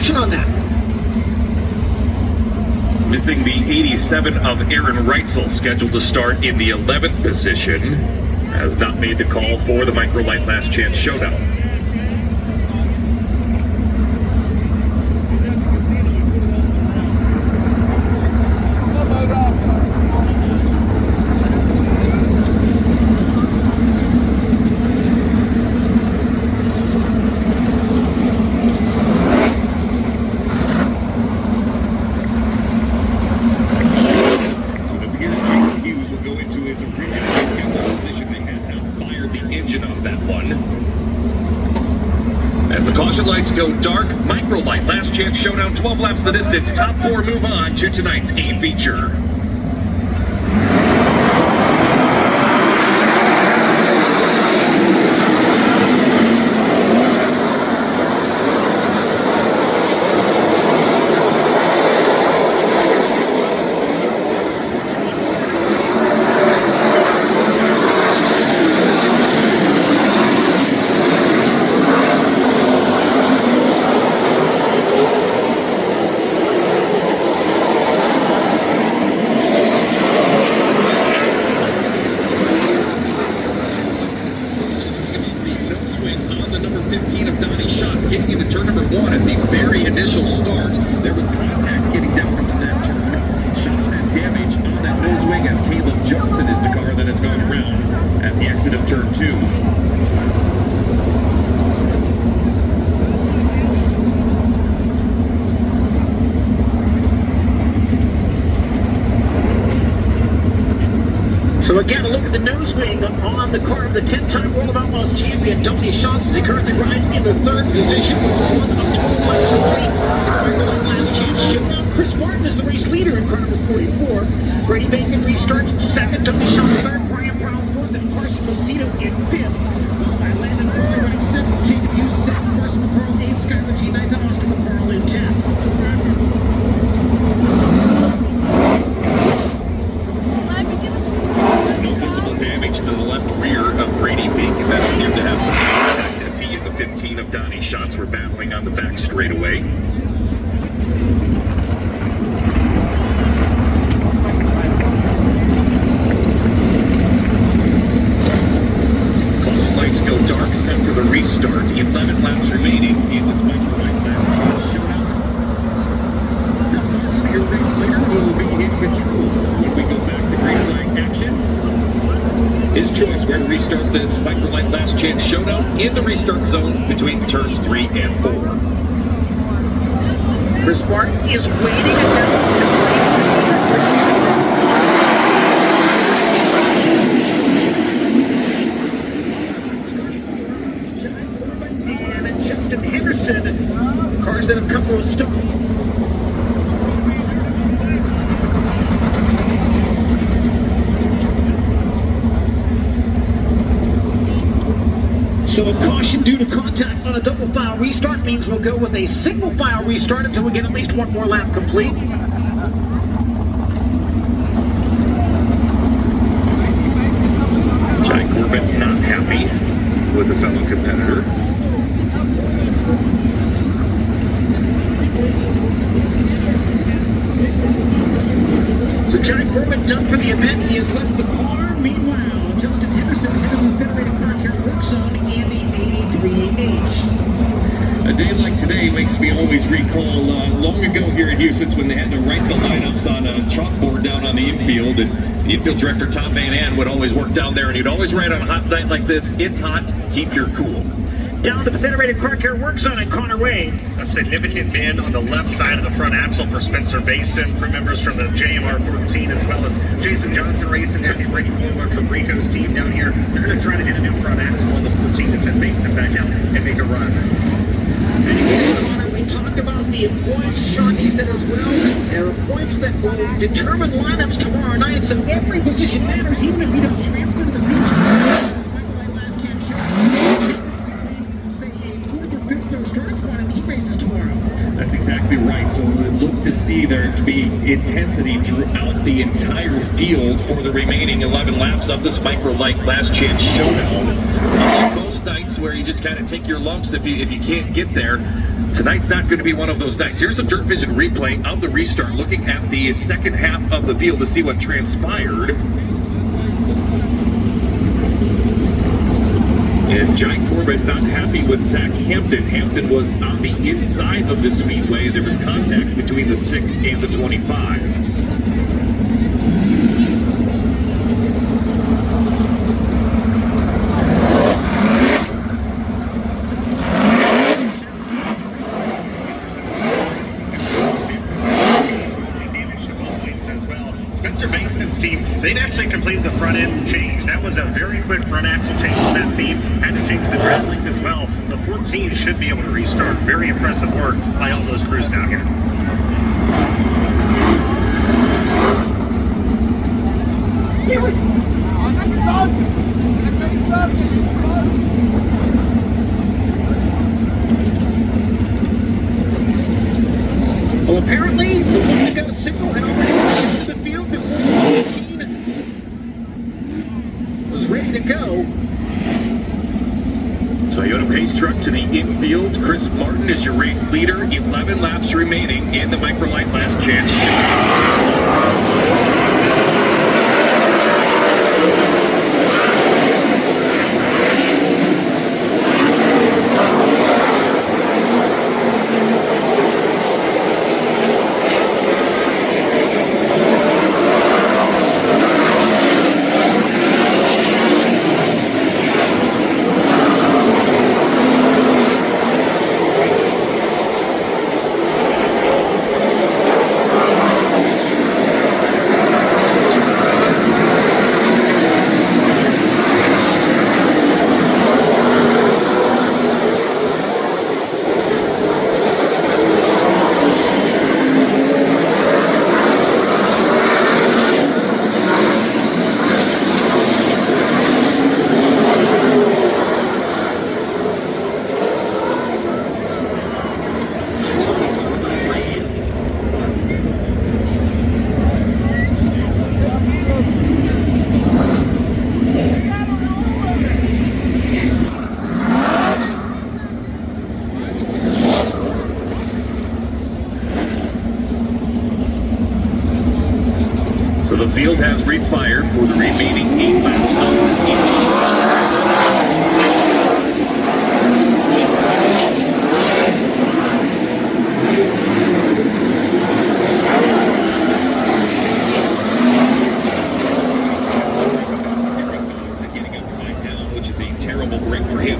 action on that. Missing the 87 of Aaron Reitzel, scheduled to start in the 11th position, has not made the call for the Microlight Last Chance Showdown. As the caution lights go dark, Microlight Last Chance Showdown, 12 laps the distance. Top four move on to tonight's A feature. Getting into turn number one at the very initial start. There was contact getting down into that turn. Shots has damage on that nose wing as Caleb Johnson is the car that has gone around at the exit of turn two. So again, a look at the nose wing on the car of the 10-time World of Outlaws champion, Tony Schatz, as he currently rides in the third position. One of 12 laps away. Last Chance Showdown. Chris Martin is the race leader in car number 44. Brady Bacon restarts second, Tony Schatz third, Brian Brown fourth, and Carson Mosito in fifth. By Landon Early right sixth, Jacob Huset, Carson McCarl eighth, Skylar G ninth, and Austin McCarl in 10th. Damage to the left rear of Brady Bacon. That appeared to have some contact as he and the 15 of Donnie Schatz were battling on the back straightaway. Caution lights go dark, set for the restart. 11 laps remaining in this Microlight Last Chance Showdown. Chris Martin, your race leader, will be in control when we go back to green flag action. His choice where to restart this Microlight Last Chance Showdown in the restart zone between turns 3 and 4. Chris Martin is waiting at that and Justin Henderson, cars that have come to a stop. So a caution due to contact on a double file restart means we'll go with a single file restart until we get at least one more lap complete. Johnny Corbett not happy with a fellow competitor. So Johnny Corbett done for the event. He has left the car. Meanwhile, Justin Henderson into the Federated Car Care Work Zone in the 83H. A day like today makes me always recall long ago here at Huset when they had to write the lineups on a chalkboard down on the infield, and the infield director Tom Van An would always work down there, and he'd always write on a hot night like this, "It's hot, keep your cool." Down to the Federated Car Care Work Zone at Connor Way. A significant bend on the left side of the front axle for Spencer Basin. Crew members from the JMR 14 as well as Jason Johnson Racing, Matthew Brady Fuller from Rico's team down here. They're going to try to get a new front axle on the 14 to send Basin back out and make a run. And again, Connor, we talked about the points. Sean needs that as well. There are points that will determine lineups tomorrow night, so every position matters, even if you don't transfer to the future. That's exactly right. So we look to see there to be intensity throughout the entire field for the remaining 11 laps of this Microlight Last Chance Showdown. Unlike most nights where you just kind of take your lumps if you can't get there, tonight's not going to be one of those nights. Here's a Dirt Vision replay of the restart, looking at the second half of the field to see what transpired. And Giant Corbett not happy with Zach Hampton. Hampton was on the inside of the Speedway. There was contact between the 6 and the 25. They'd actually completed the front end change. That was a very quick front axle change for that team. Had to change the drag length as well. The 14 should be able to restart. Very impressive work by all those crews down here. Well, apparently, the one that got a signal had already left the field before the 18 was ready to go. Toyota pace truck to the infield. Chris Martin is your race leader. 11 laps remaining in the Microlight Last Chance Showdown. So the field has refired for the remaining 8 laps of this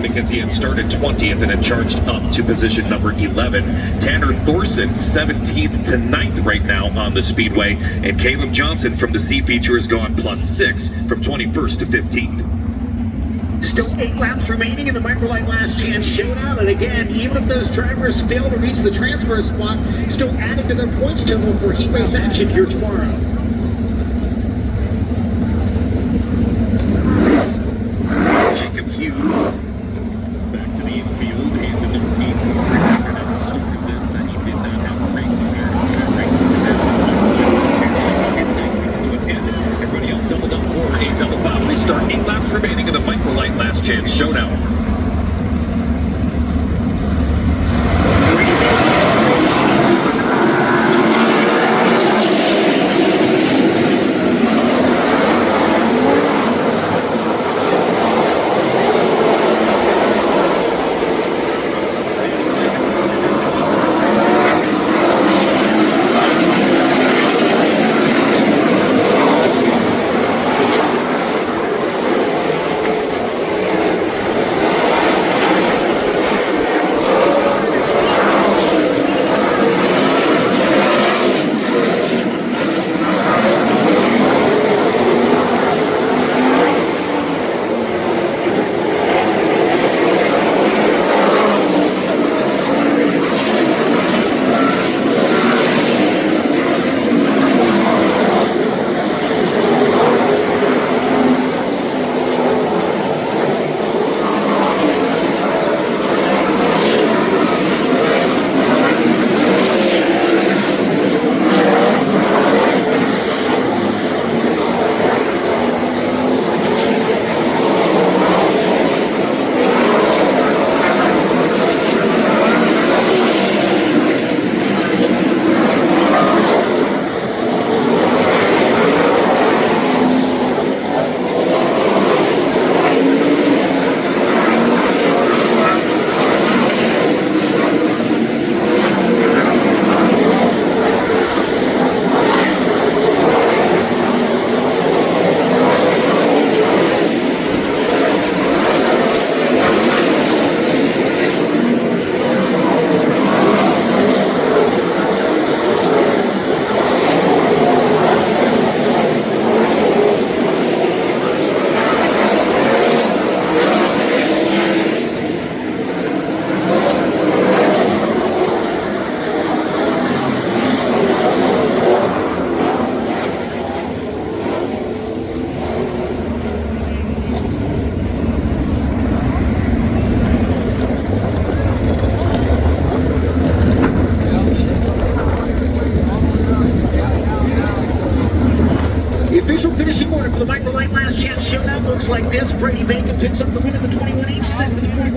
because he had started 20th and had charged up to position number 11. Tanner Thorson, 17th to 9th right now on the Speedway. And Caleb Johnson from the C feature has gone +6 from 21st to 15th. Still 8 laps remaining in the Microlight Last Chance Showdown. And again, even if those drivers fail to reach the transfer spot, still adding to their points total for heat race action here tomorrow. Jacob Hughes back to the infield and the number 8 at the start of this that he did not have a race on here. His night comes to an end. Everybody else doubled up for a double foul. They start 8 laps remaining in the Microlight Last Chance Showdown. like this, Brady Bacon picks up the win in the 21H set with the 41